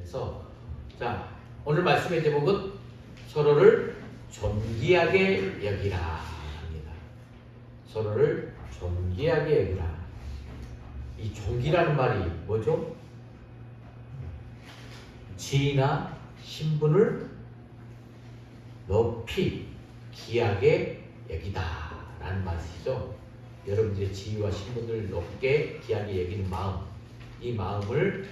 그래서 자, 오늘 말씀의 제목은 서로를 존귀하게 여기라 합니다. 서로를 존귀하게 여기라. 이 존귀라는 말이 뭐죠? 지위나 신분을 높이 귀하게 여기다 라는 말이죠. 여러분들의 지위와 신분을 높게 귀하게 여기는 마음, 이 마음을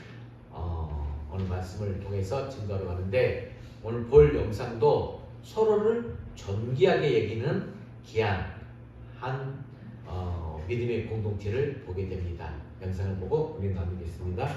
오늘 말씀을 통해서 증거로 가는데, 오늘 볼 영상도 서로를 존귀하게 여기는 귀한 한 믿음의 공동체를 보게 됩니다. 영상을 보고 은혜 나누겠습니다.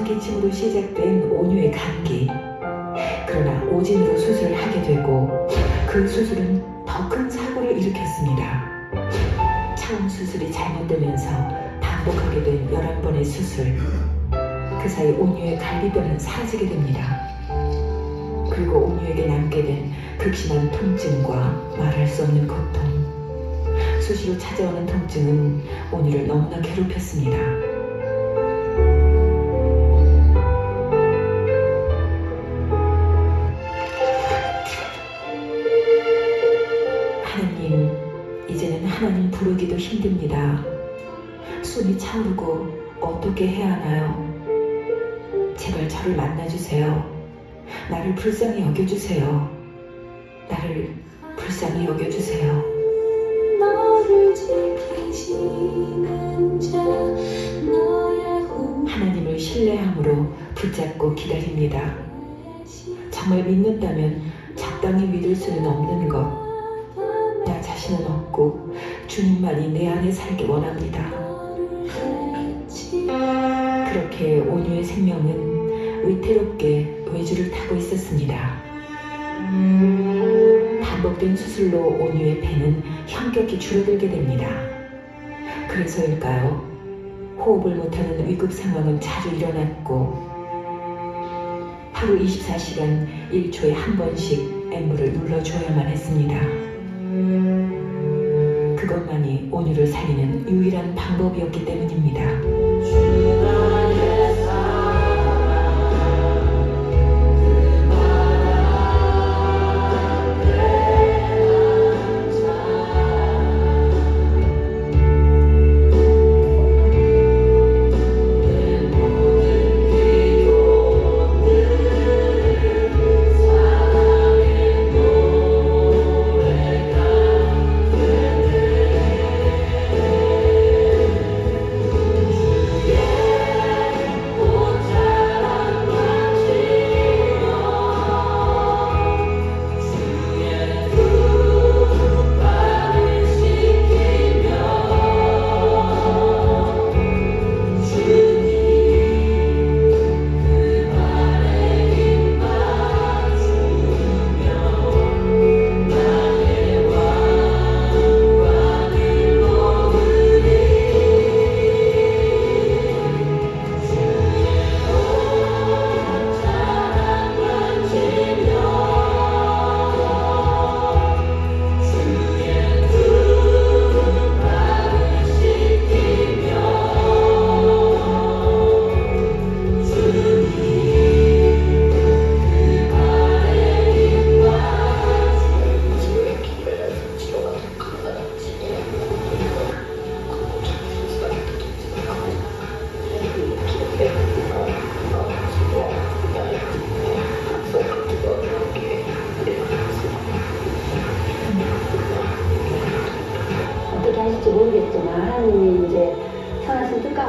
기침으로 시작된 온유의 감기. 그러나 오진으로 수술을 하게 되고 그 수술은 더 큰 사고를 일으켰습니다. 처음 수술이 잘못되면서 반복하게 된 11번의 수술. 그 사이 온유의 갈비뼈는 사라지게 됩니다. 그리고 온유에게 남게 된 극심한 통증과 말할 수 없는 고통. 수시로 찾아오는 통증은 온유를 너무나 괴롭혔습니다. 하나님, 이제는 하나님 부르기도 힘듭니다. 숨이 차오르고 어떻게 해야 하나요? 제발 저를 만나주세요. 나를 불쌍히 여겨주세요. 나를 불쌍히 여겨주세요. 너를 지키시는 자 너의 하나님을 신뢰함으로 붙잡고 기다립니다. 정말 믿는다면 적당히 믿을 수는 없는 것. 나 자신은 없고 주님만이 내 안에 살기 원합니다. 그렇게 온유의 생명은 위태롭게 외주를 타고 있었습니다. 반복된 수술로 온유의 배는 현격히 줄어들게 됩니다. 그래서일까요? 호흡을 못하는 위급 상황은 자주 일어났고 하루 24시간 1초에 한 번씩 앵무를 눌러줘야만 했습니다. 그것만이 온유를 살리는 유일한 방법이었기 때문입니다.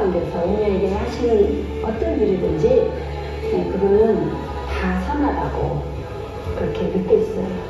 가운데서 우리에게 하시는 어떤 일이든지 그거는 다 선하다고 그렇게 믿고 있어요.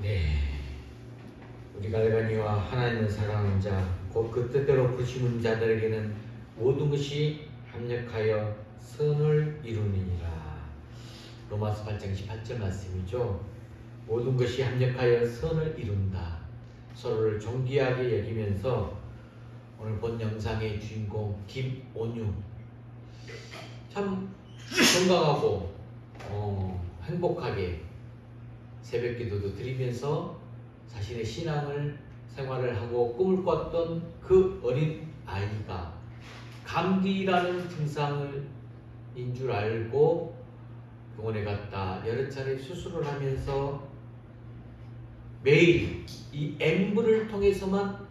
네, 우리가 알바니와 하나님을 사랑하는 자, 곧 그 뜻대로 부르시는 자들에게는 모든 것이 합력하여 선을 이루느니라. 로마서 8장 18절 말씀이죠. 모든 것이 합력하여 선을 이룬다. 서로를 존귀하게 여기면서 오늘 본 영상의 주인공 김온유, 참 건강하고 행복하게 새벽 기도도 드리면서 자신의 신앙을 생활을 하고 꿈을 꿨던 그 어린 아이가 감기라는 증상인 줄 알고 병원에 갔다 여러 차례 수술을 하면서 매일 이 엠브를 통해서만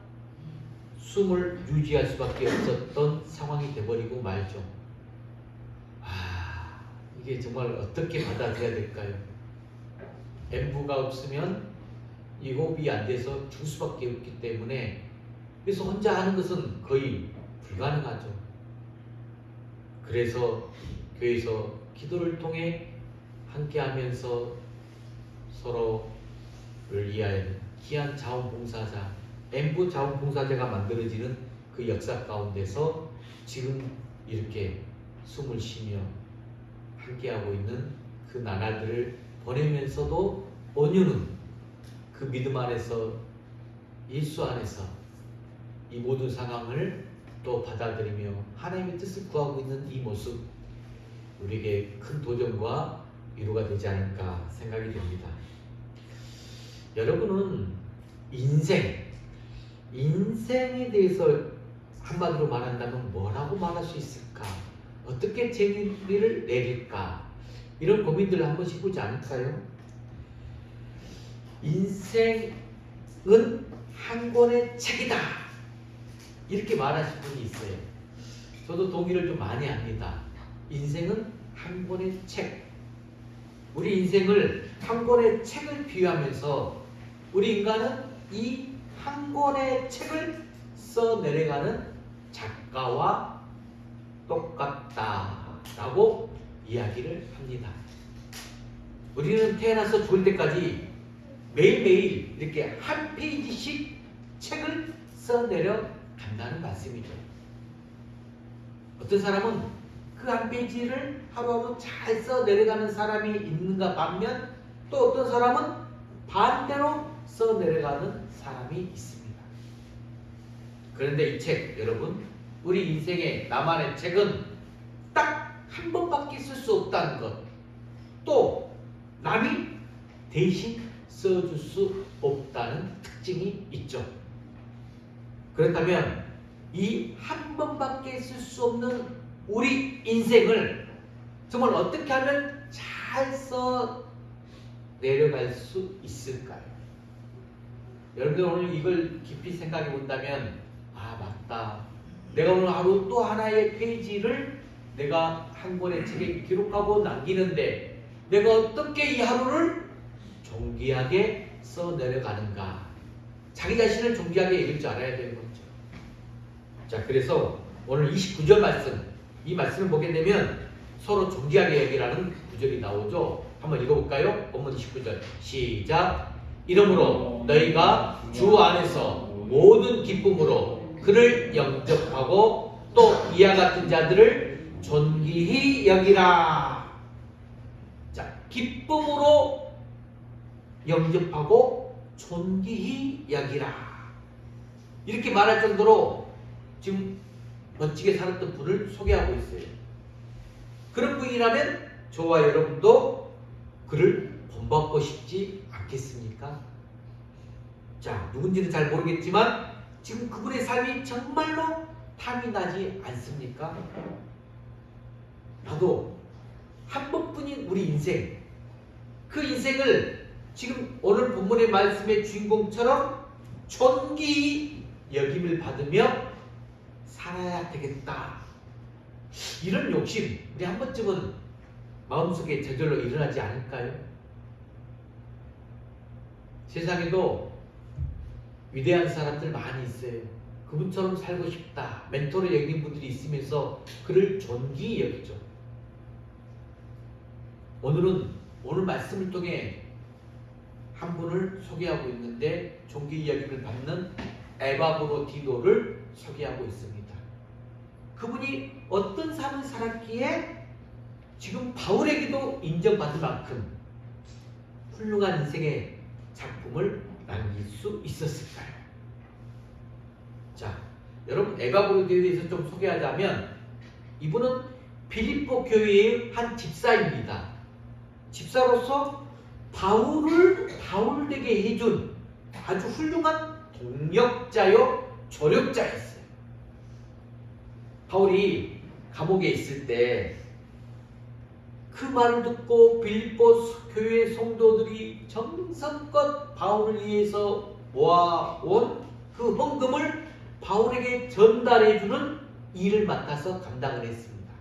숨을 유지할 수밖에 없었던 상황이 돼버리고 말죠. 이게 정말 어떻게 받아들여야 될까요? 엠브가 없으면 이 호흡이 안 돼서 죽을 수밖에 없기 때문에, 그래서 혼자 하는 것은 거의 불가능하죠. 그래서 교회에서 기도를 통해 함께 하면서 서로를 위하여 귀한 자원봉사자, 엠브 자원봉사자가 만들어지는 그 역사 가운데서 지금 이렇게 숨을 쉬며 함께하고 있는 그 나날들을 보내면서도 온유는 그 믿음 안에서, 예수 안에서 이 모든 상황을 또 받아들이며 하나님의 뜻을 구하고 있는 이 모습, 우리에게 큰 도전과 위로가 되지 않을까 생각이 됩니다. 여러분은 인생에 대해서 한마디로 말한다면 뭐라고 말할 수 있을까? 어떻게 재미를 내릴까? 이런 고민들을 한 번씩 해보지 않을까요? 인생은 한 권의 책이다, 이렇게 말하실 분이 있어요. 저도 동의를 좀 많이 합니다. 인생은 한 권의 책. 우리 인생을 한 권의 책을 비유하면서 우리 인간은 이 한 권의 책을 써내려가는 작가와 똑같다라고 이야기를 합니다. 우리는 태어나서 죽을 때까지 매일매일 이렇게 한 페이지씩 책을 써내려 간다는 말씀이죠. 어떤 사람은 그 한 페이지를 하루하루 잘 써내려가는 사람이 있는가 반면, 또 어떤 사람은 반대로 써내려가는 사람이 있습니다. 그런데 이 책, 여러분, 우리 인생의 나만의 책은 딱 한 번밖에 쓸 수 없다는 것, 또 남이 대신 써줄 수 없다는 특징이 있죠. 그렇다면 이 한 번밖에 쓸 수 없는 우리 인생을 정말 어떻게 하면 잘 써 내려갈 수 있을까요? 여러분들 오늘 이걸 깊이 생각해 본다면, 맞다, 내가 오늘 하루 또 하나의 페이지를 내가 한 권의 책에 기록하고 남기는데 내가 어떻게 이 하루를 존귀하게 써 내려가는가, 자기 자신을 존귀하게 여길 줄 알아야 되는 거죠. 자, 그래서 오늘 29절 말씀, 이 말씀을 보게 되면 서로 존귀하게 여기라는 구절이 나오죠. 한번 읽어볼까요? 본문 29절 시작. 이러므로 너희가 주 안에서 모든 기쁨으로 그를 영접하고 또 이와 같은 자들을 존귀히 여기라. 자, 기쁨으로 영접하고 존귀히 여기라. 이렇게 말할 정도로 지금 멋지게 살았던 분을 소개하고 있어요. 그런 분이라면 저와 여러분도 그를 본받고 싶지 않겠습니까? 자, 누군지는 잘 모르겠지만 지금 그분의 삶이 정말로 탐이 나지 않습니까? 나도 한 번뿐인 우리 인생, 그 인생을 지금 오늘 본문의 말씀의 주인공처럼 존귀히 여김을 받으며 살아야 되겠다. 이런 욕심 우리 한 번쯤은 마음속에 저절로 일어나지 않을까요? 세상에도 위대한 사람들 많이 있어요. 그분처럼 살고 싶다. 멘토를 여기는 분들이 있으면서 그를 존귀히 여기죠. 오늘은 오늘 말씀을 통해 한 분을 소개하고 있는데 존귀히 여김을 받는 에바브로디도를 소개하고 있습니다. 그분이 어떤 삶을 살았기에 지금 바울에게도 인정받을 만큼 훌륭한 인생의 작품을 남길 수 있었을까요? 자, 여러분 에바브로디도에 대해서 좀 소개하자면 이분은 빌립보 교회의 한 집사입니다. 집사로서 바울을 바울되게 해준 아주 훌륭한 동력자요 조력자였어요. 바울이 감옥에 있을 때 그 말을 듣고 빌립보 교회 성도들이 정성껏 바울을 위해서 모아온 그 헌금을 바울에게 전달해주는 일을 맡아서 감당을 했습니다.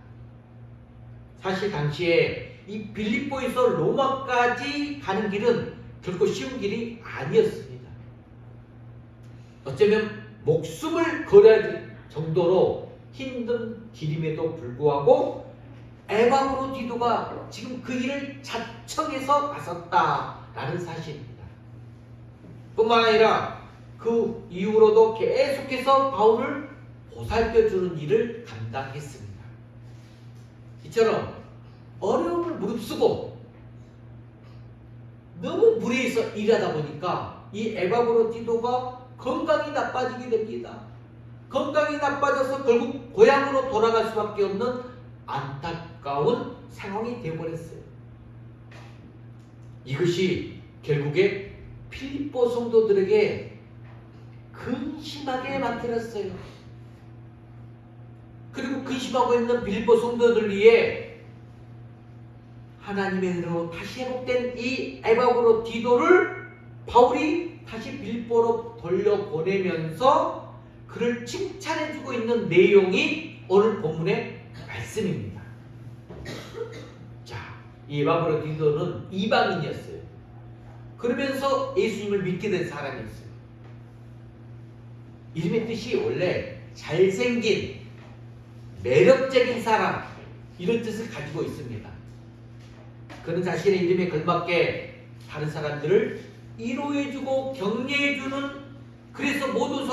사실 당시에 이 빌립보에서 로마까지 가는 길은 결코 쉬운 길이 아니었습니다. 어쩌면 목숨을 걸어야 될 정도로 힘든 길임에도 불구하고 에바브로디도가 지금 그 일을 자청해서 나섰다라는 사실입니다. 뿐만 아니라 그 이후로도 계속해서 바울을 보살펴주는 일을 감당했습니다. 이처럼 어려움을 무릅쓰고 너무 무리해서 일하다 보니까 이 에바브로디도가 건강이 나빠지게 됩니다. 건강이 나빠져서 결국 고향으로 돌아갈 수밖에 없는 안타까운 상황이 되어버렸어요. 이것이 결국에 필리포 성도들에게 근심하게 만들었어요. 그리고 근심하고 있는 빌립보 성도들 위해 하나님의 은혜로 다시 회복된 이 에바브로디도를 바울이 다시 빌립보로 돌려보내면서 그를 칭찬해주고 있는 내용이 오늘 본문의 말씀입니다. 자, 이 에바브로디도는 이방인이었어요. 그러면서 예수님을 믿게 된 사람이었어요. 이름의 뜻이 원래 잘생긴 매력적인 사람 이런 뜻을 가지고 있습니다. 그는 자신의 이름에 걸맞게 다른 사람들을 위로해주고 격려해주는, 그래서 모든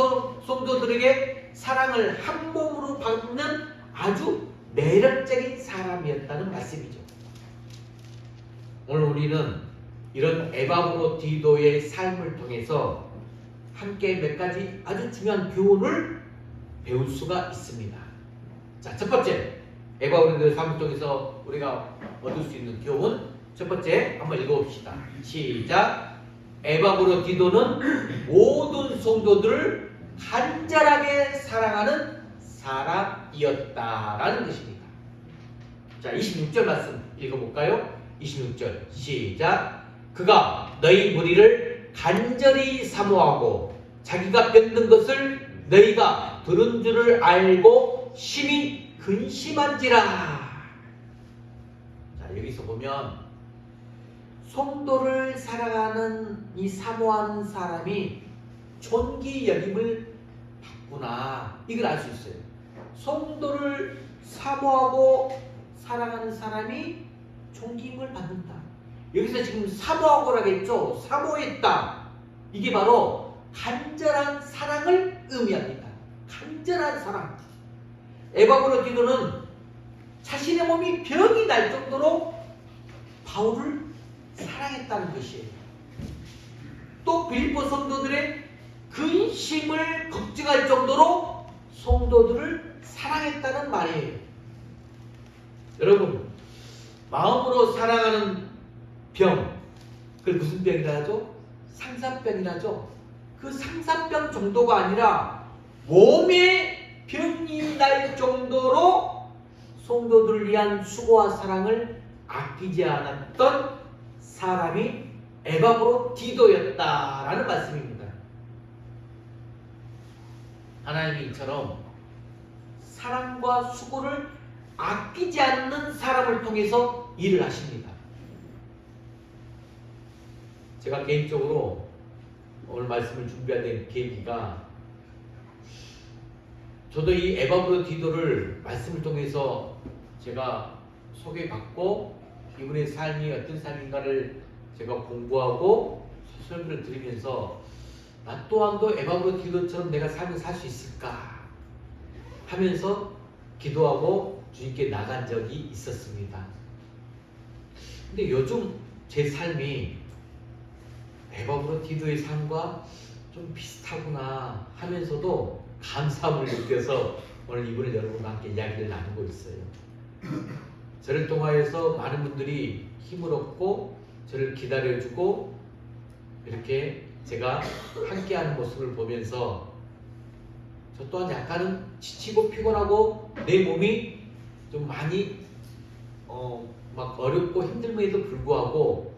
성도들에게 사랑을 한 몸으로 받는 아주 매력적인 사람이었다는 말씀이죠. 오늘 우리는 이런 에바브로디도의 삶을 통해서 함께 몇 가지 아주 중요한 교훈을 배울 수가 있습니다. 자, 첫 번째, 에바브로디도의 삶을 통해서 우리가 얻을 수 있는 교훈, 첫 번째 한번 읽어봅시다. 시작. 에바브로디도는 모든 성도들을 간절하게 사랑하는 사람이었다라는 것입니다. 자, 26절 말씀 읽어볼까요? 26절 시작. 그가 너희 무리를 간절히 사모하고 자기가 병든 것을 너희가 들은 줄을 알고 심히 근심한지라. 자, 여기서 보면 성도를 사랑하는 이 사모하는 사람이 존귀 여김을 받구나, 이걸 알 수 있어요. 성도를 사모하고 사랑하는 사람이 존귀임을 받는다. 여기서 지금 사모하고라고 했죠. 사모했다. 이게 바로 간절한 사랑을 의미합니다. 간절한 사랑. 에바브로디도는 자신의 몸이 병이 날 정도로 바울을 사랑했다는 것이에요. 또 빌립보 성도들의 근심을 걱정할 정도로 성도들을 사랑했다는 말이에요. 여러분, 마음으로 사랑하는 병, 그걸 무슨 병이라 하죠? 상사병이라죠. 그 상사병 정도가 아니라 몸에 병이 날 정도로 성도들을 위한 수고와 사랑을 아끼지 않았던 사람이 에바브로디도였다라는 말씀입니다. 하나님이 이처럼 사랑과 수고를 아끼지 않는 사람을 통해서 일을 하십니다. 제가 개인적으로 오늘 말씀을 준비하는 계기가, 저도 이 에바브로디도를 말씀을 통해서 제가 소개받고 이분의 삶이 어떤 삶인가를 제가 공부하고 설교를 들으면서 나 또한도 에바브로디도처럼 내가 삶을 살 수 있을까 하면서 기도하고 주님께 나간 적이 있었습니다. 근데 요즘 제 삶이 에바브로디도의 삶과 좀 비슷하구나 하면서도 감사함을 느껴서 오늘 이분을 여러분과 함께 이야기를 나누고 있어요. 저를 통하여서 많은 분들이 힘을 얻고 저를 기다려주고 이렇게 제가 함께하는 모습을 보면서 저 또한 약간은 지치고 피곤하고 내 몸이 좀 많이 막 어렵고 힘듦에도 불구하고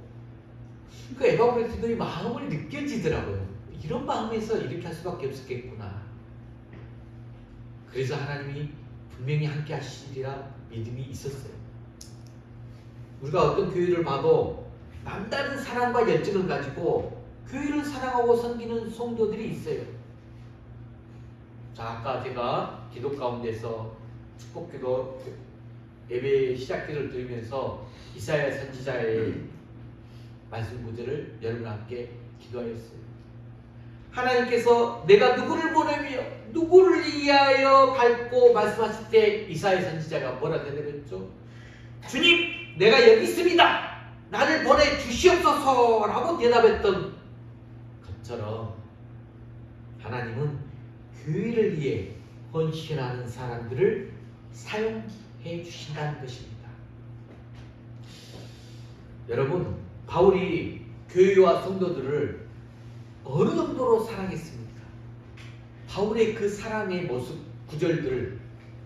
그 에바브로디도의 마음을 느껴지더라고요. 이런 마음에서 이렇게 할 수밖에 없었겠구나. 그래서 하나님이 분명히 함께 하시리라 믿음이 있었어요. 우리가 어떤 교회를 봐도 남다른 사랑과 열정을 가지고 교회를 사랑하고 섬기는 성도들이 있어요. 자, 아까 제가 기도 가운데서 축복기도 예배 시작기를 들으면서 이사야 선지자의 말씀 구절을 여러분과 함께 기도하였어요. 하나님께서 내가 누구를 보내며 누구를 위하여 갈고 말씀하실 때 이사야 선지자가 뭐라 대답했죠? 주님, 내가 여기 있습니다. 나를 보내주시옵소서 라고 대답했던 것처럼 하나님은 교회를 위해 헌신하는 사람들을 사용해 주신다는 것입니다. 여러분, 바울이 교회와 성도들을 어느 정도로 사랑했습니까? 바울의 그 사랑의 모습, 구절들을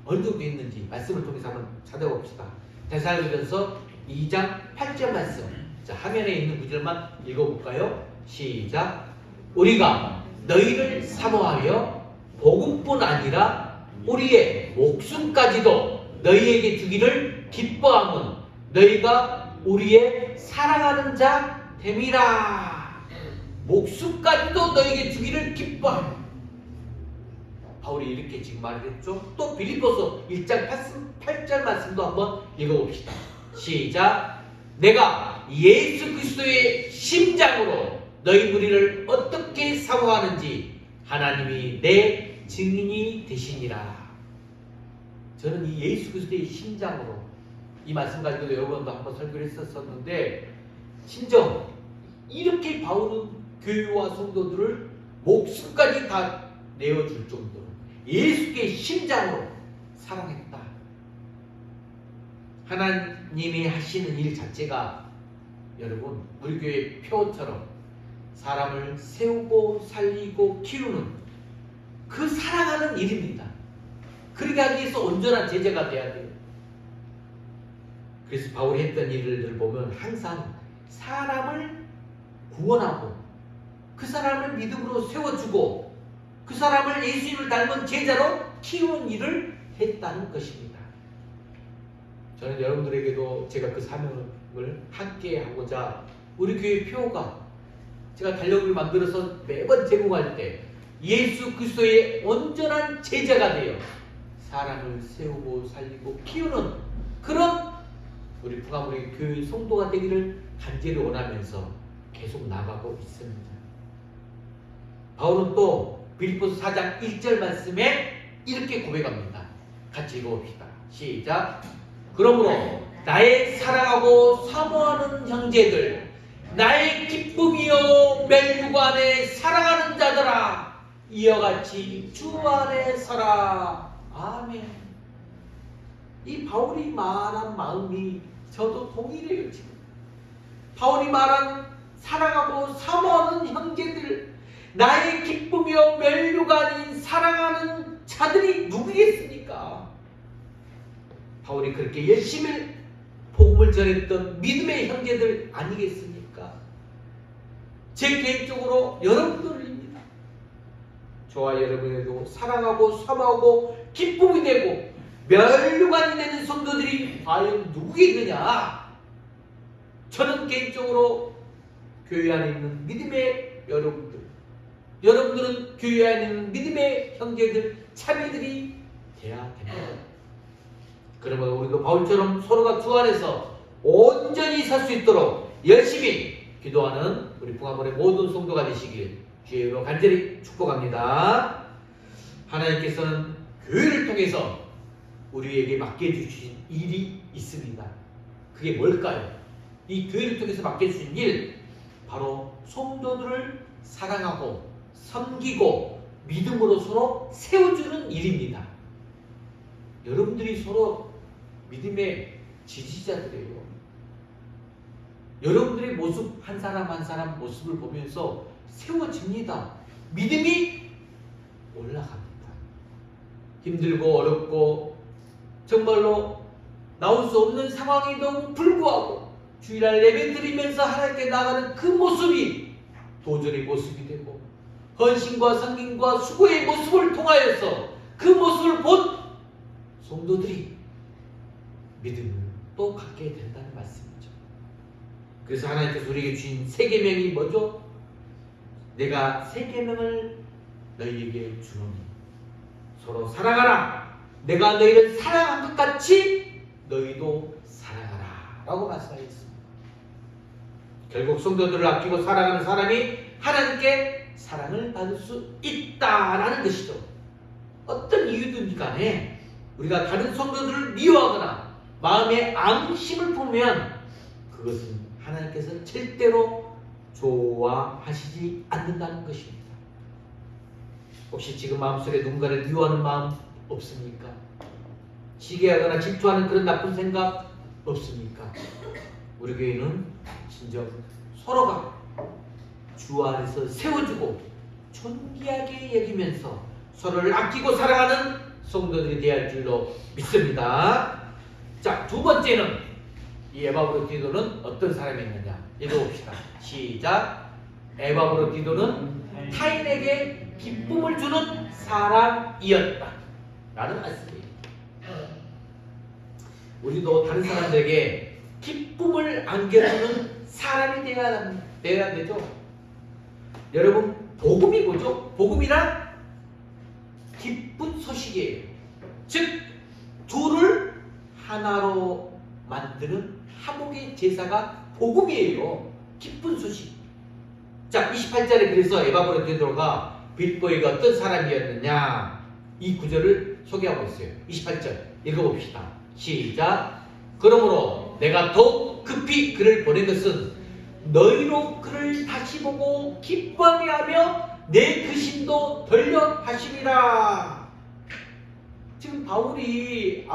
어느 정도 있는지 말씀을 통해서 한번 찾아봅시다. 데살로니가서 2장 8절 말씀. 자, 화면에 있는 구절만 읽어볼까요? 시작. 우리가 너희를 사모하여 복음뿐 아니라 우리의 목숨까지도 너희에게 주기를 기뻐함은 너희가 우리의 사랑하는 자 됨이라. 목숨까지도 너희에게 주기를 기뻐함. 바울이 이렇게 지금 말을 했죠. 또 빌립보서 1장 8절 말씀도 한번 읽어봅시다. 시작. 내가 예수 그리스도의 심장으로 너희 무리를 어떻게 사모하는지 하나님이 내 증인이 되시니라. 저는 이 예수 그리스도의 심장으로, 이 말씀 가지고도 여러 번도 한번 설교를 했었는데, 진정 이렇게 바울은 교회와 성도들을 목숨까지 다 내어줄 정도로 예수의 심장으로 사랑했다. 하나님이 하시는 일 자체가 여러분 우리 교회 표처럼 사람을 세우고 살리고 키우는 그 사랑하는 일입니다. 그렇게 하기 위해서 온전한 제자가 돼야 돼요. 그래서 바울이 했던 일을 보면 항상 사람을 구원하고 그 사람을 믿음으로 세워주고 그 사람을 예수님을 닮은 제자로 키우는 일을 했다는 것입니다. 저는 여러분들에게도 제가 그 사명을 함께 하고자 우리 교회 표가 제가 달력을 만들어서 매번 제공할 때 예수 그리스도의 온전한 제자가 되어 사람을 세우고 살리고 키우는 그런 우리 풍암우리 교회 성도가 되기를 간절히 원하면서 계속 나가고 있습니다. 바울은 또 빌립보서 4장 1절 말씀에 이렇게 고백합니다. 같이 읽어봅시다. 시작. 그러므로 나의 사랑하고 사모하는 형제들, 나의 기쁨이요 멸류관에 사랑하는 자들아, 이와 같이 주 안에 서라. 아멘. 이 바울이 말한 마음이 저도 동일해요. 지금 바울이 말한 사랑하고 사모하는 형제들, 나의 기쁨이요 멸류가 아닌 사랑하는 자들이 누구겠습니까? 바울이 그렇게 열심히 복음을 전했던 믿음의 형제들 아니겠습니까? 제 개인적으로 여러분들입니다. 저와 여러분에도 사랑하고 사모하고 기쁨이 되고 멸류관이 되는 성도들이 과연 누구겠느냐? 저는 개인적으로 교회 안에 있는 믿음의 여러분들, 여러분들은 교회 안에 있는 믿음의 형제들, 자매들이 돼야 됩니다. 그러면 우리도 바울처럼 서로가 주 안에서 온전히 살 수 있도록 열심히 기도하는 우리 풍화문의 모든 성도가 되시길 주의 이름으로 간절히 축복합니다. 하나님께서는 교회를 통해서 우리에게 맡겨주신 일이 있습니다. 그게 뭘까요? 이 교회를 통해서 맡겨주신 일, 바로 성도들을 사랑하고 섬기고 믿음으로 서로 세워주는 일입니다. 여러분들이 서로 믿음의 지지자들이에요. 여러분들의 모습, 한 사람 한 사람 모습을 보면서 세워집니다. 믿음이 올라갑니다. 힘들고 어렵고 정말로 나올 수 없는 상황에도 불구하고 주일날 예배 드리면서 하나님께 나가는 그 모습이 도전의 모습이 되고 헌신과 섬김과 수고의 모습을 통하여서 그 모습을 본 성도들이 믿음을 또 갖게 된다는 말씀이죠. 그래서 하나님께서 우리에게 주신 세 계명이 뭐죠? 내가 세 계명을 너희에게 주노니 서로 사랑하라. 내가 너희를 사랑한 것 같이 너희도 사랑하라 라고 말씀하셨습니다. 결국 성도들을 아끼고 사랑하는 사람이 하나님께 사랑을 받을 수 있다라는 것이죠. 어떤 이유든지 간에 우리가 다른 성도들을 미워하거나 마음에 앙심을 품으면 그것은 하나님께서 절대로 좋아하시지 않는다는 것입니다. 혹시 지금 마음속에 누군가를 미워하는 마음 없습니까? 시기하거나 질투하는 그런 나쁜 생각 없습니까? 우리 교회는 진정 서로가 주 안에서 세워주고 존귀하게 여기면서 서로를 아끼고 사랑하는 성도들이 되어야 할 줄로 믿습니다. 자, 두 번째는 이 에바브로디도는 어떤 사람이었느냐 읽어봅시다. 시작. 에바브로디도는 타인에게 기쁨을 주는 사람이었다 라는 말씀이에요. 우리도 다른 사람들에게 기쁨을 안겨주는 사람이 되어야 되죠. 여러분, 복음이 뭐죠? 복음이란 기쁜 소식이에요. 즉 둘을 하나로 만드는 화목의 제사가 복음이에요. 기쁜 소식. 자, 28절에 그래서 에바브로디도가 빌보에게 어떤 사람이었느냐 이 구절을 소개하고 있어요. 28절 읽어봅시다. 시작. 그러므로 내가 더욱 급히 그를 보낸 것은 너희로 그를 다시 보고 기뻐하게 하며 내 근심도 덜려 하심이라. 지금 바울이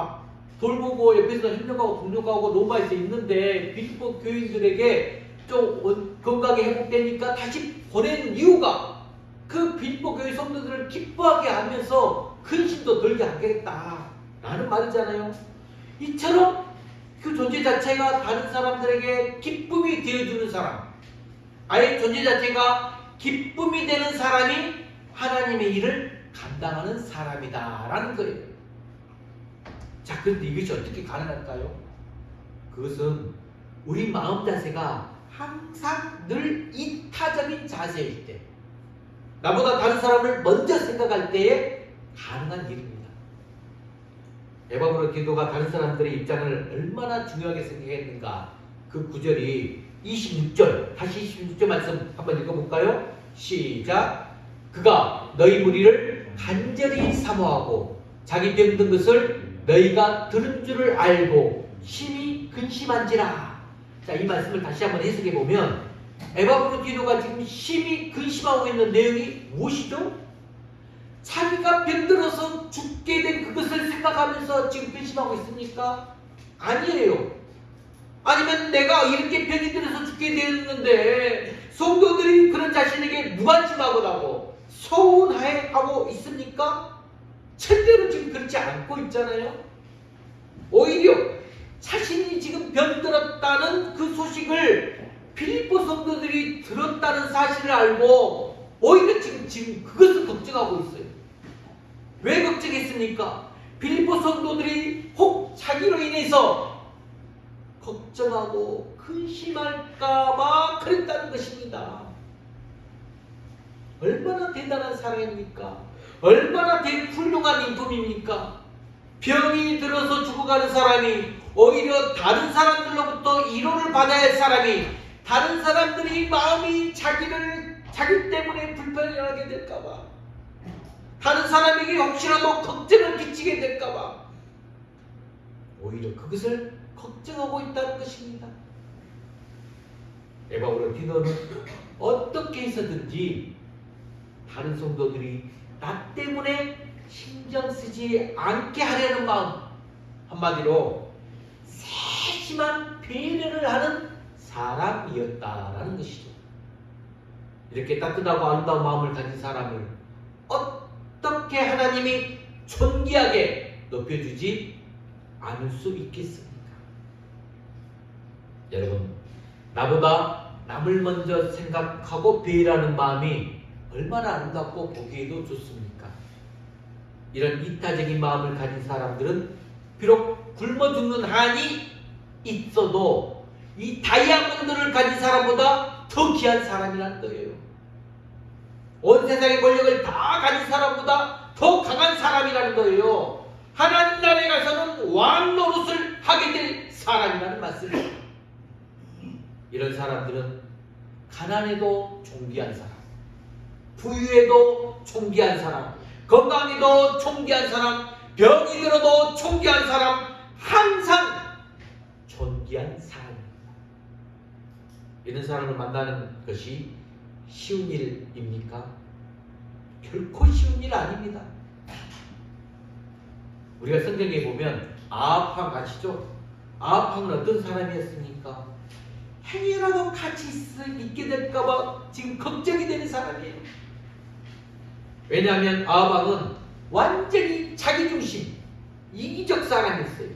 돌보고 옆에서 협력하고 동력하고 로마에서 있는데 빌보 교인들에게 좀 건강이 회복되니까 다시 보낸 이유가 그 빌보 교회 성도들을 기뻐하게 하면서 근심도 덜게 하겠다 라는 말이잖아요. 이처럼 그 존재 자체가 다른 사람들에게 기쁨이 되어주는 사람, 아예 존재 자체가 기쁨이 되는 사람이 하나님의 일을 감당하는 사람이다 라는 거예요. 자, 그런데 이것이 어떻게 가능할까요? 그것은 우리 마음 자세가 항상 늘 이타적인 자세일 때, 나보다 다른 사람을 먼저 생각할 때에 가능한 일입니다. 에바브로디도가 다른 사람들의 입장을 얼마나 중요하게 생각했는가. 그 구절이 26절, 다시 26절 말씀 한번 읽어볼까요? 시작. 그가 너희 무리를 간절히 사모하고 자기 병든 것을 너희가 들은 줄을 알고 심히 근심한지라. 자, 이 말씀을 다시 한번 해석해 보면 에바브로디도가 지금 심히 근심하고 있는 내용이 무엇이죠? 자기가 병들어서 죽게 된 그것을 생각하면서 지금 근심하고 있습니까? 아니에요. 아니면 내가 이렇게 병이 들어서 죽게 되었는데 성도들이 그런 자신에게 무관심하고 서운해하고 있습니까? 절대로 지금 그렇지 않고 있잖아요. 오히려 자신이 지금 병들었다는 그 소식을 빌립보 성도들이 들었다는 사실을 알고 오히려 지금 그것을 걱정하고 있어요. 왜 걱정했습니까? 빌립보 성도들이 혹 자기로 인해서 걱정하고 근심할까봐 그랬다는 것입니다. 얼마나 대단한 사랑입니까? 얼마나 훌륭한 인품입니까? 병이 들어서 죽어가는 사람이 오히려 다른 사람들로부터 위로를 받아야 할 사람이 다른 사람들이 마음이 자기 때문에 불편하게 될까봐 다른 사람에게 혹시라도 걱정을 끼치게 될까봐 오히려 그것을 걱정하고 있다는 것입니다. 에바오로 디도는 어떻게 해서든지 다른 성도들이 나 때문에 신경 쓰지 않게 하려는 마음, 한마디로 세심한 배려를 하는 사람이었다라는 것이죠. 이렇게 따뜻하고 아름다운 마음을 가진 사람을 어떻게 하나님이 존귀하게 높여주지 않을 수 있겠습니까? 여러분, 나보다 남을 먼저 생각하고 배려하는 마음이 얼마나 아름답고 보기에도 좋습니까? 이런 이타적인 마음을 가진 사람들은 비록 굶어 죽는 한이 있어도 이 다이아몬드를 가진 사람보다 더 귀한 사람이라는 거예요. 온 세상의 권력을 다 가진 사람보다 더 강한 사람이라는 거예요. 하나님 나라에 가서는 왕 노릇을 하게 될 사람이라는 말씀이에요. 이런 사람들은 가난해도 존귀한 사람, 부유해도 존귀한 사람, 건강해도 존귀한 사람, 병이 들어도 존귀한 사람, 항상 존귀한 사람입니다. 이런 사람을 만나는 것이 쉬운 일입니까? 결코 쉬운 일 아닙니다. 우리가 성경에 보면 아합 아시죠? 아합은 어떤 사람이었습니까? 행여라도 같이 있게 될까봐 지금 걱정이 되는 사람이에요. 왜냐하면 아합은 완전히 자기중심, 이기적 사람이었어요.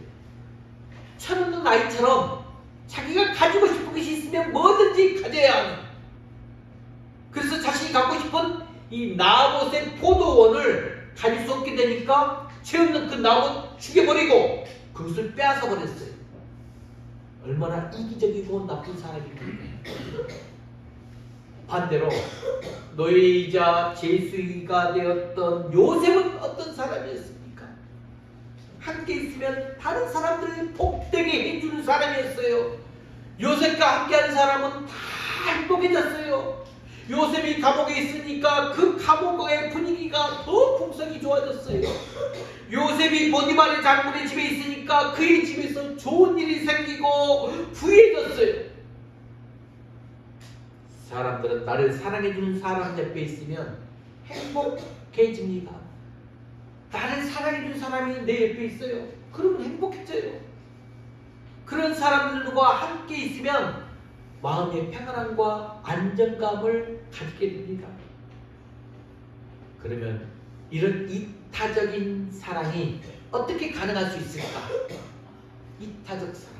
철없는 아이처럼 자기가 가지고 싶은 것이 있으면 뭐든지 가져야 하는. 그래서 자신이 갖고 싶은 이 나봇의 포도원을 가질 수 없게 되니까 채 없는 그 나봇 죽여버리고 그것을 빼앗아 버렸어요. 얼마나 이기적이고 나쁜 사람입니까? 반대로 노예이자 제수이가 되었던 요셉은 어떤 사람이었습니까? 함께 있으면 다른 사람들을 복되게 해주는 사람이었어요. 요셉과 함께하는 사람은 다 행복해졌어요. 요셉이 감옥에 있으니까 그 감옥의 분위기가 더 풍성이 좋아졌어요. 요셉이 보디발의 장군의 집에 있으니까 그의 집에서 좋은 일이 생기고 부유해졌어요. 사람들은 나를 사랑해주는 사람 옆에 있으면 행복해집니다. 나를 사랑해주는 사람이 내 옆에 있어요. 그러면 행복해져요. 그런 사람들과 함께 있으면 마음의 평안함과 안정감을 갖게 됩니다. 그러면 이런 이타적인 사랑이 어떻게 가능할 수 있을까? 이타적 사랑.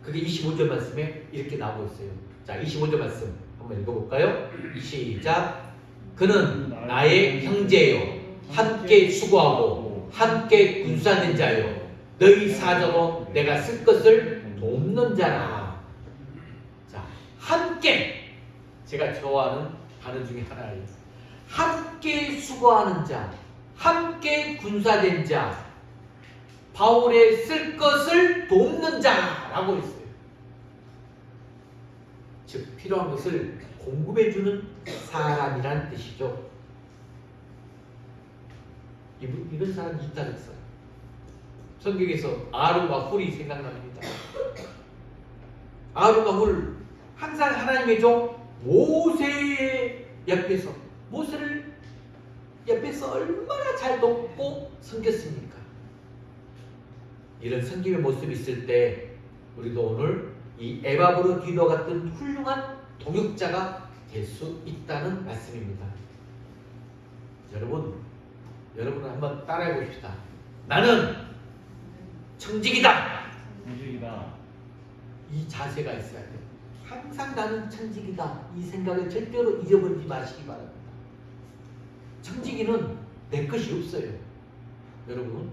그게 25절 말씀에 이렇게 나오고 있어요. 자, 25절 말씀 한번 읽어볼까요? 시작. 그는 나의 형제요, 함께 수고하고 함께 군사된 자요, 너희 사정으로 내가 쓸 것을 돕는 자라. 자, 함께, 제가 좋아하는 단어 중에 하나예요. 함께 수고하는 자, 함께 군사된 자, 바울의 쓸 것을 돕는 자라고 했어요. 즉 필요한 것을 공급해주는 사람이라는 뜻이죠. 이런 사람이 이타적 사람. 성경에서 아론과 훌이 생각납니다. 아론과 훌 항상 하나님의 종 모세의 옆에서 모세를 옆에서 얼마나 잘 돕고 섬겼습니까? 이런 섬김의 모습이 있을 때 우리도 오늘 이 에바브로디도 같은 훌륭한 동역자가 될 수 있다는 말씀입니다. 여러분은 한번 따라해 봅시다. 나는 청직이다. 이 자세가 있어야 돼요. 항상 나는 청직이다. 이 생각을 절대로 잊어버리지 마시기 바랍니다. 청지기는 내 것이 없어요. 여러분,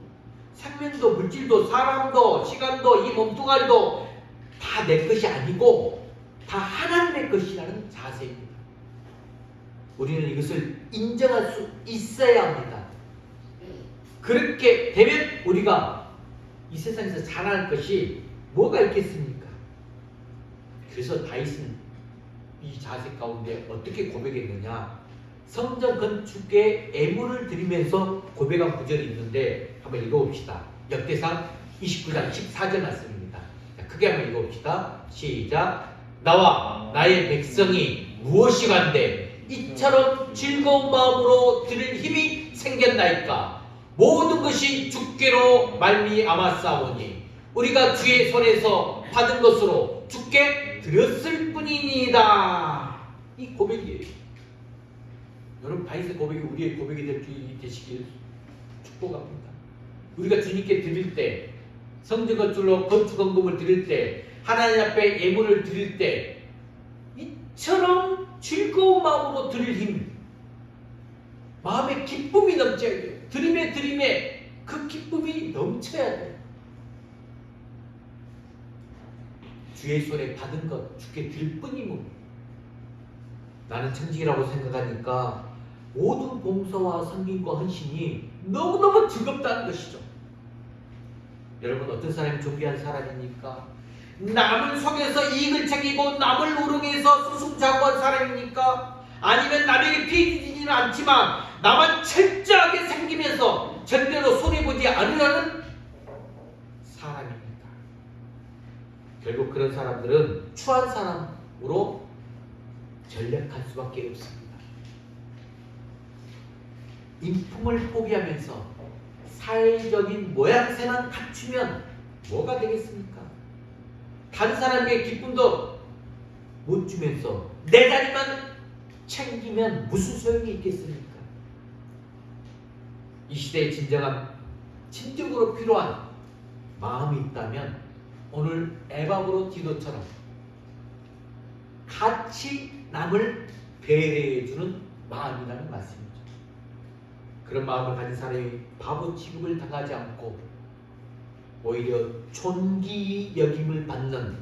생명도 물질도 사람도 시간도 이 몸뚱아리도 다 내 것이 아니고 다 하나님의 것이라는 자세입니다. 우리는 이것을 인정할 수 있어야 합니다. 그렇게 되면 우리가 이 세상에서 자랄 것이 뭐가 있겠습니까? 그래서 다윗은 이 자세 가운데 어떻게 고백했느냐? 성전 건축에 애물을 드리면서 고백한 구절이 있는데 한번 읽어봅시다. 역대상 29장 14절 말씀입니다. 자, 크게 한번 읽어봅시다. 시작. 나와 나의 백성이 무엇이간데 이처럼 즐거운 마음으로 드릴 힘이 생겼나이까. 모든 것이 주께로 말미암았사오니 우리가 주의 손에서 받은 것으로 주께 드렸을 뿐이니이다. 이 고백이에요. 여러분, 다윗의 고백이 우리의 고백이 되시길 축복합니다. 우리가 주님께 드릴 때, 성전 건축으로 건축헌금을 드릴 때, 하나님 앞에 예물을 드릴 때 이처럼 즐거운 마음으로 드릴 힘, 마음에 기쁨이 넘쳐야 돼요. 드림에 그 기쁨이 넘쳐야 돼요. 주의 손에 받은 것 주께 드릴 뿐이므로 나는 청직이라고 생각하니까 모든 봉사와 섬김과 헌신이 너무너무 즐겁다는 것이죠. 여러분, 어떤 사람이 존귀한 사람입니까? 남을 속여서 이익을 챙기고 남을 우롱해서 수승자고한 사람입니까? 아니면 남에게 피해 주지는 않지만 나만 철저하게 섬기면서 절대로 손해보지 않으려는 사람입니까? 결국 그런 사람들은 추한 사람으로 전략할 수밖에 없습니다. 인품을 포기하면서 사회적인 모양새만 갖추면 뭐가 되겠습니까? 다른 사람에게 기쁨도 못 주면서 내 자리만 챙기면 무슨 소용이 있겠습니까? 이 시대에 진정으로 필요한 마음이 있다면 오늘 에바브로디도처럼 같이 남을 배려해주는 마음이라는 말씀이죠. 그런 마음을 가진 사람이 바보 취급을 당하지 않고 오히려 존귀 여김을 받는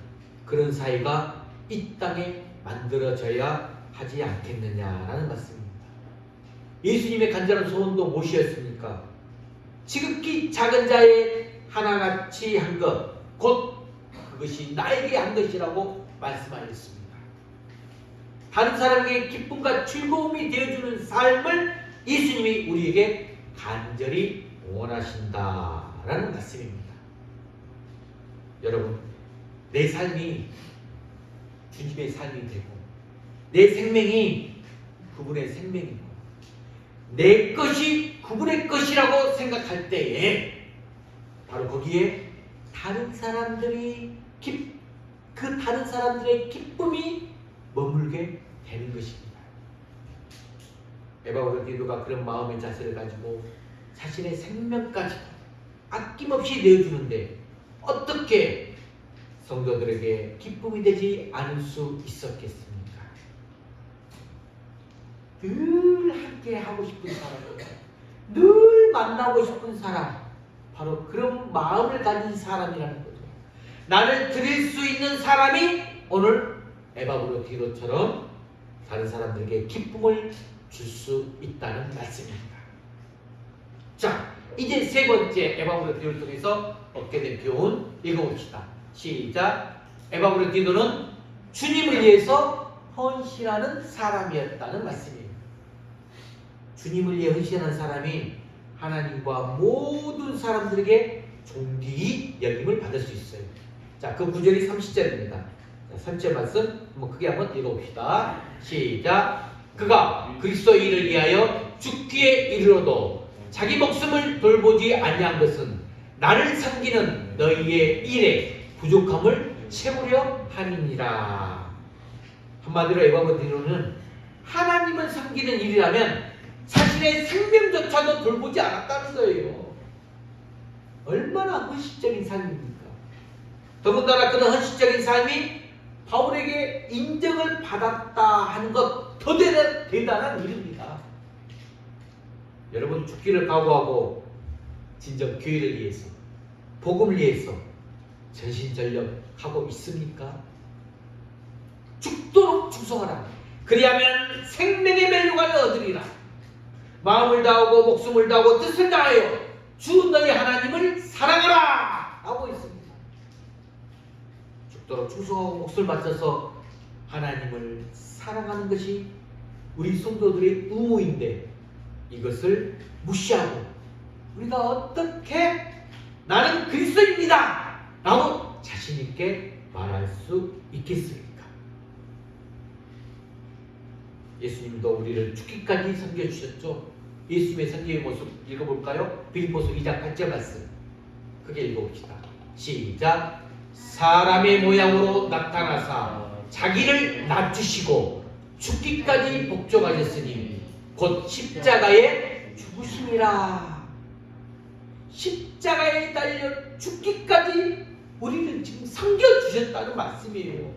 그런 사회가 이 땅에 만들어져야 하지 않겠느냐라는 말씀입니다. 예수님의 간절한 소원도 무엇이었습니까? 지극히 작은 자의 하나같이 한 것, 곧 그것이 나에게 한 것이라고 말씀하셨습니다. 다른 사람에게 기쁨과 즐거움이 되어주는 삶을 예수님이 우리에게 간절히 원하신다라는 말씀입니다. 여러분, 내 삶이 주님의 삶이 되고 내 생명이 그분의 생명이고 내 것이 그분의 것이라고 생각할 때에 바로 거기에 다른 사람들의 기쁨이 머물게 되는 것입니다. 에바브로디도가 그런 마음의 자세를 가지고 자신의 생명까지 아낌없이 내어주는데 어떻게 성도들에게 기쁨이 되지 않을 수 있었겠습니까? 늘 함께 하고 싶은 사람, 늘 만나고 싶은 사람, 바로 그런 마음을 가진 사람이라는 거죠. 나를 드릴 수 있는 사람이 오늘 에바브로디도처럼 다른 사람들에게 기쁨을 줄 수 있다는 말씀입니다. 자, 이제 세 번째 에바브로디도를 통해서 얻게 된 교훈 읽어봅시다. 시작. 에바브로디도는 주님을 위해서 헌신하는 사람이었다는 말씀이에요. 주님을 위해 헌신하는 사람이 하나님과 모든 사람들에게 존귀 여김을 받을 수 있어요. 자, 그 구절이 30절입니다. 자, 30절 말씀 한번 크게 한번 읽어봅시다. 시작. 그가 그리스도인을 위하여 죽기에 이르러도 자기 목숨을 돌보지 아니한 것은 나를 섬기는 너희의 일에 부족함을 채우려 함이니라. 한마디로 에바모디로는 하나님을 섬기는 일이라면 자신의 생명조차도 돌보지 않았다는 거예요. 얼마나 헌신적인 삶입니까? 더군다나 그런 헌신적인 삶이 바울에게 인정을 받았다 하는 것 더 대단한 일입니다. 여러분, 죽기를 각오하고 진정 교회를 위해서, 복음을 위해서 전신전력하고 있습니까? 죽도록 충성하라. 그리하면 생명의 멸류관을 얻으리라. 마음을 다하고 목숨을 다하고 뜻을 다하여 주 너희 하나님을 사랑하라 하고 있습니다. 죽도록 충성하고 목숨을 바쳐서 하나님을 사랑하는 것이 우리 성도들의 의무인데, 이것을 무시하고 우리가 어떻게 나는 그리스도입니다 라고 자신 있게 말할 수 있겠습니까? 예수님도 우리를 죽기까지 섬겨주셨죠. 예수님의 섬기의 모습 읽어볼까요? 빌립보서 2장 8절 말씀 크게 읽어봅시다. 시작. 사람의 모양으로 나타나사 자기를 낮추시고 죽기까지 복종하셨으니 곧 십자가에 죽으심이라. 십자가에 달려 죽기까지 우리를 지금 섬겨주셨다는 말씀이에요.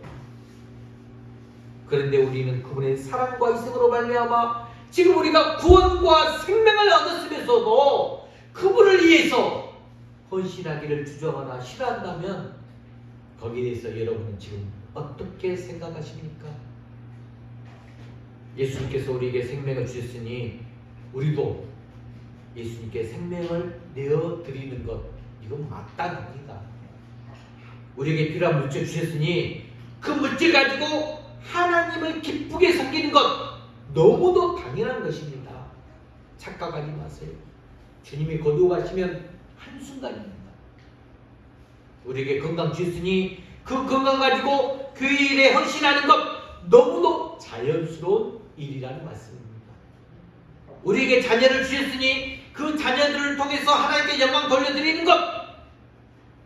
그런데 우리는 그분의 사랑과 희생으로 말미암아 지금 우리가 구원과 생명을 얻었으면서도 그분을 위해서 헌신하기를 주저하거나 싫어한다면 거기에 대해서 여러분은 지금 어떻게 생각하십니까? 예수님께서 우리에게 생명을 주셨으니 우리도 예수님께 생명을 내어드리는 것, 이건 마땅합니다. 우리에게 필요한 물질 주셨으니 그 물질 가지고 하나님을 기쁘게 섬기는 것 너무도 당연한 것입니다. 착각하지 마세요. 주님이 거두어가시면 한순간입니다. 우리에게 건강 주셨으니 그 건강 가지고 교회 일에 헌신하는 것 너무도 자연스러운 일이라는 말씀입니다. 우리에게 자녀를 주셨으니 그 자녀들을 통해서 하나님께 영광 돌려드리는 것,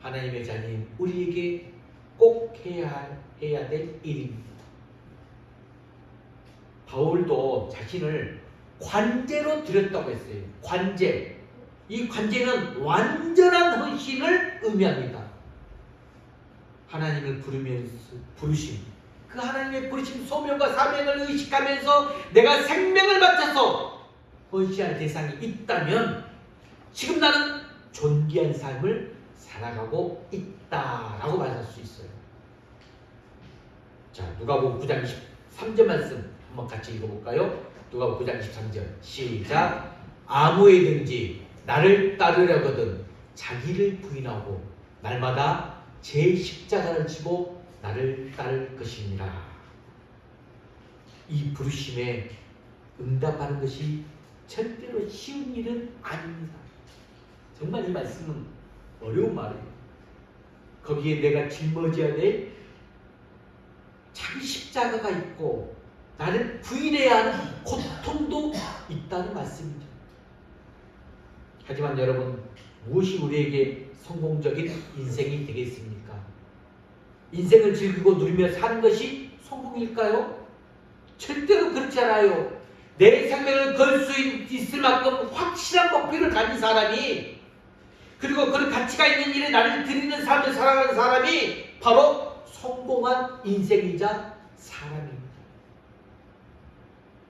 하나님의 자녀인 우리에게 꼭 해야 될 일입니다. 바울도 자신을 관제로 드렸다고 했어요. 관제. 이 관제는 완전한 헌신을 의미합니다. 하나님을 부르심. 그 하나님의 부르심, 소명과 사명을 의식하면서 내가 생명을 바쳐서 헌신할 대상이 있다면 지금 나는 존귀한 삶을 살아가고 있다라고 말할 수 있어요. 자, 누가복음 9장 23절 말씀 한번 같이 읽어볼까요? 누가복음 9장 23절 시작. 아무에든지 나를 따르려거든 자기를 부인하고 날마다 제 십자가를 지고 나를 따를 것이니라. 이 부르심에 응답하는 것이 절대로 쉬운 일은 아닙니다. 정말 이 말씀은 어려운 말이에요. 거기에 내가 짊어져야 될 자기 십자가가 있고 나를 부인해야 하는 고통도 있다는 말씀이죠. 하지만 여러분, 무엇이 우리에게 성공적인 인생이 되겠습니까? 인생을 즐기고 누리며 사는 것이 성공일까요? 절대로 그렇지 않아요. 내 생명을 걸 수 있을 만큼 확실한 목표를 가진 사람이, 그리고 그런 가치가 있는 일에 나를 드리는 삶을 살아가는 사람이 바로 성공한 인생이자 사람입니다.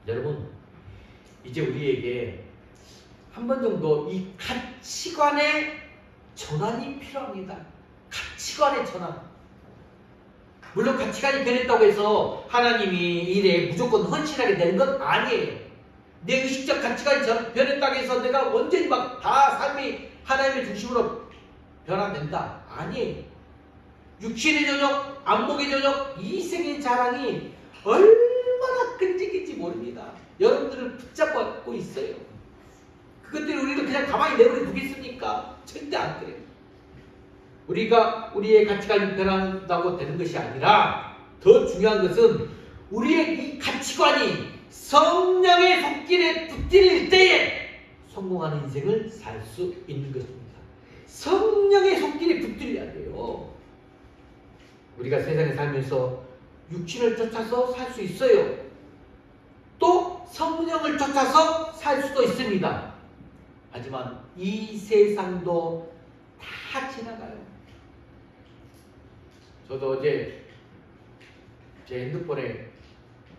여러분, 이제 우리에게 한 번 정도 이 가치관의 전환이 필요합니다. 가치관의 전환. 물론 가치관이 변했다고 해서 하나님이 일에 무조건 헌신하게 되는 건 아니에요. 내 의식적 가치관이 변했다고 해서 내가 완전히 막 다 삶이 하나님의 중심으로 변화된다. 아니에요. 육신의 저녁, 안목의 저녁, 이생의 자랑이 얼마나 끈질긴지 모릅니다. 여러분들을 붙잡고 있어요. 그것들이 우리를 그냥 가만히 내버려 두겠습니까? 절대 안 그래요. 우리가 우리의 가치관이 변한다고 되는 것이 아니라 더 중요한 것은 우리의 이 가치관이 성령의 손길에 붙들릴 때에 성공하는 인생을 살 수 있는 것입니다. 성령의 손길에 붙들려야 돼요. 우리가 세상에 살면서 육신을 쫓아서 살 수 있어요. 또 성령을 쫓아서 살 수도 있습니다. 하지만 이 세상도 다 지나가요. 저도 어제 제 핸드폰에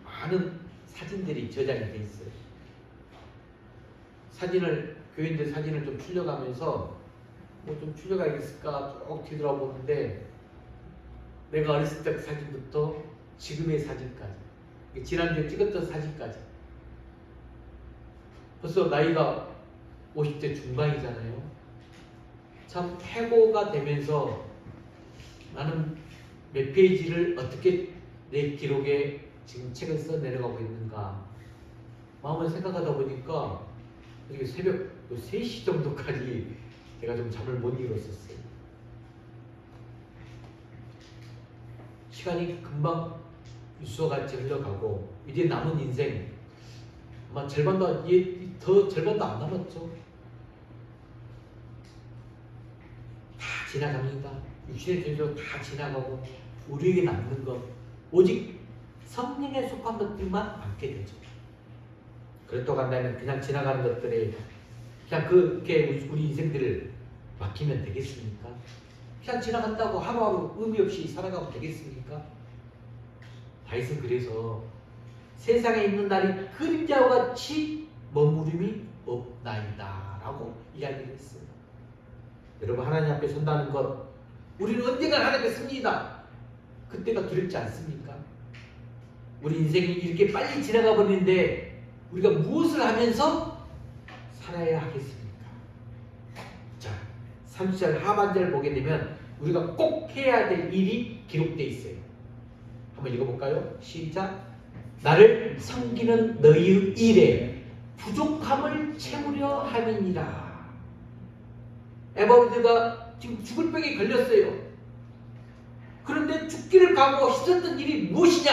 많은 사진들이 저장이 돼 있어요. 교인들 사진을 좀 추려가면서 뭐 좀 추려가야겠을까 쭉 뒤돌아보는데, 내가 어렸을 때 사진부터 지금의 사진까지, 지난주에 찍었던 사진까지, 벌써 나이가 50대 중반이잖아요. 참 태고가 되면서 나는 몇 페이지를 어떻게 내 기록에 지금 책을 써 내려가고 있는가 마음을 생각하다 보니까 이게 새벽 3시 정도까지 제가 좀 잠을 못 이뤘었어요. 시간이 금방 유수와같이 흘러가고 이제 남은 인생 아마 절반도 안 남았죠. 다 지나갑니다. 육신의 존재로 다 지나가고 우리에게 남는 것 오직 성령에 속한 것들만 남게 되죠. 그렇다고 한다면 그냥 지나가는 것들에 그냥 그렇게 우리 인생들을 맡기면 되겠습니까? 그냥 지나간다고 하루하루 의미 없이 살아가면 되겠습니까? 다윗은 그래서 세상에 있는 날이 그림자와 같이 머무름이 없나이다 라고 이야기를 했어요. 여러분, 하나님 앞에 선다는 것, 우리는 언젠가 하나님 앞에 섭니다. 그때가 두렵지 않습니까? 우리 인생이 이렇게 빨리 지나가 버리는데 우리가 무엇을 하면서 살아야 하겠습니까? 자, 30절 하반절을 보게 되면 우리가 꼭 해야 될 일이 기록되어 있어요. 한번 읽어볼까요? 시작. 나를 섬기는 너희의 일에 부족함을 채우려 함이니라. 에버드가 지금 죽을 병에 걸렸어요. 그런데 죽기를 각오했었던 일이 무엇이냐?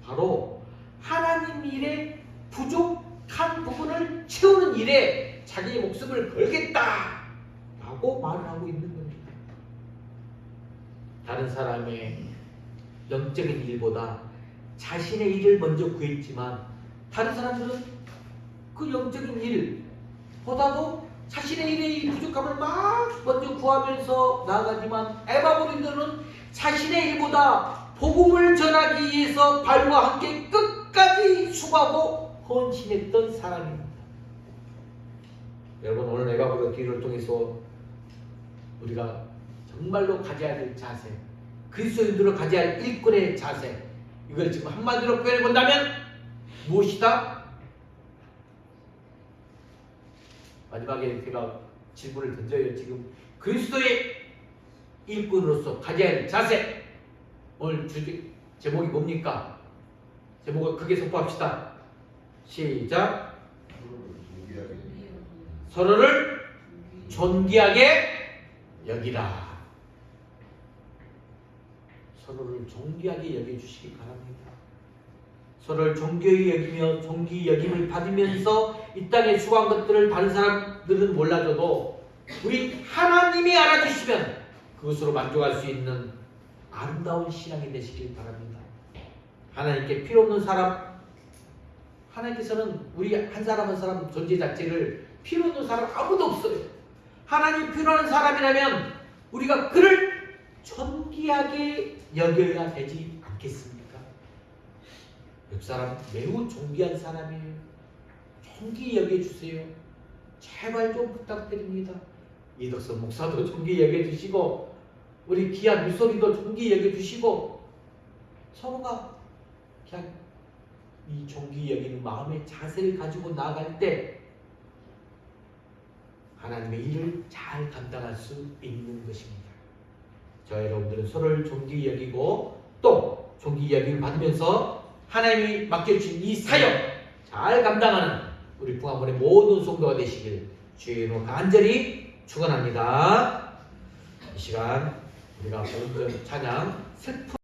바로 하나님 일에 부족한 부분을 채우는 일에 자기의 목숨을 걸겠다 라고 말을 하고 있는 겁니다. 다른 사람의 영적인 일보다 자신의 일을 먼저 구했지만, 다른 사람들은 그 영적인 일보다도 자신의 일의 부족함을 막 먼저 구하면서 나아가지만, 에바브린들은 자신의 일보다 복음을 전하기 위해서 발과 함께 끝까지 수고하고 헌신했던 사람입니다. 여러분, 오늘 에바브린 기도를 통해서 우리가 정말로 가져야 될 자세, 그리스도인들로 가져야 할 일꾼의 자세, 이걸 지금 한마디로 표현해 본다면 무엇이다? 마지막에 제가 질문을 던져요. 지금 그리스도의 일꾼으로서 가져야 할 자세, 오늘 제목이 뭡니까? 제목을 크게 선포합시다. 시작. 서로를 존귀하게 여기라. 서로를 존귀하게 여겨주시기 바랍니다. 서로를 존귀히 여기며 존귀 여김을 받으면서 이 땅에 수고한 것들을 다른 사람들은 몰라줘도 우리 하나님이 알아주시면 그것으로 만족할 수 있는 아름다운 신앙이 되시길 바랍니다. 하나님께 필요 없는 사람, 하나님께서는 우리 한 사람 한 사람 존재 자체를 필요 없는 사람 아무도 없어요. 하나님 필요한 사람이라면 우리가 그를 존귀하게 여겨야 되지 않겠습니까? 옆 사람 매우 존귀한 사람이에요. 존귀히 여겨주세요. 제발 좀 부탁드립니다. 이덕선 목사도 존귀히 여겨주시고, 우리 귀한 유소리도 존귀히 여겨주시고, 서로가 그냥 이 존귀히 여기는 마음의 자세를 가지고 나아갈 때 하나님의 일을 잘 감당할 수 있는 것입니다. 저 여러분들은 서로를 존귀히 여기고 또 존귀히 여김을 받으면서 하나님이 맡겨주신 이 사역 잘 감당하는 우리 풍암군의 모든 성도가 되시길 주의 이름으로 간절히 축원합니다. 이 시간 우리가 오늘 찬양 슬픈